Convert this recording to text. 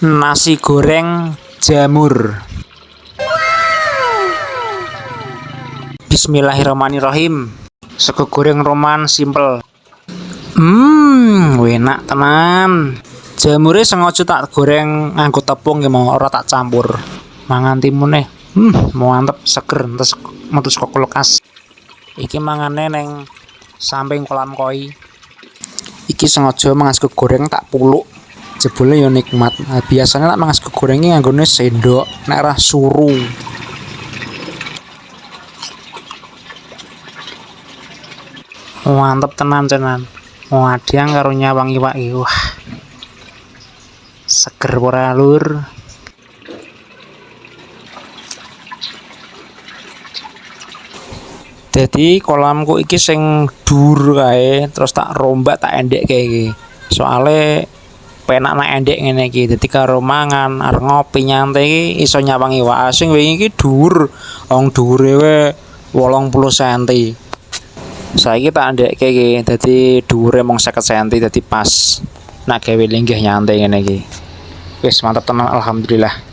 Nasi goreng jamur. Bismillahirrahmanirrahim. Sego goreng Roman simple. Enak tenan. Jamure sengaja tak goreng nganggo tepung ya mau ora tak campur. Mangan timune. Mantep seger entes metu saka kulkas. Iki mangane ning samping kolam koi. Iki sengaja mangan sego goreng tak puluk. Jebule ya nikmat. Nah, biasanya tak mangan sego goreng iki nganggone sendok, nek ora suru. Mantep tenan tenan. Wadang karo nyawang iwak iki. Wah. Seger ora lur. Jadi kolamku iki sing dhuwur kae, terus tak rombak tak endekke iki. Soale penak nek endek ngene iki. Dadi karo mangan, arep ngopi nyantai iki iso nyawang iwak. Sing wingi iki dhuwur. Wong dhuwure we 80 cm. Saiki tak ndekke iki, dadi dhuwure mung 50 cm, dadi pas nak gawe linggih nyantai ngene iki. Wis mantep tenan alhamdulillah.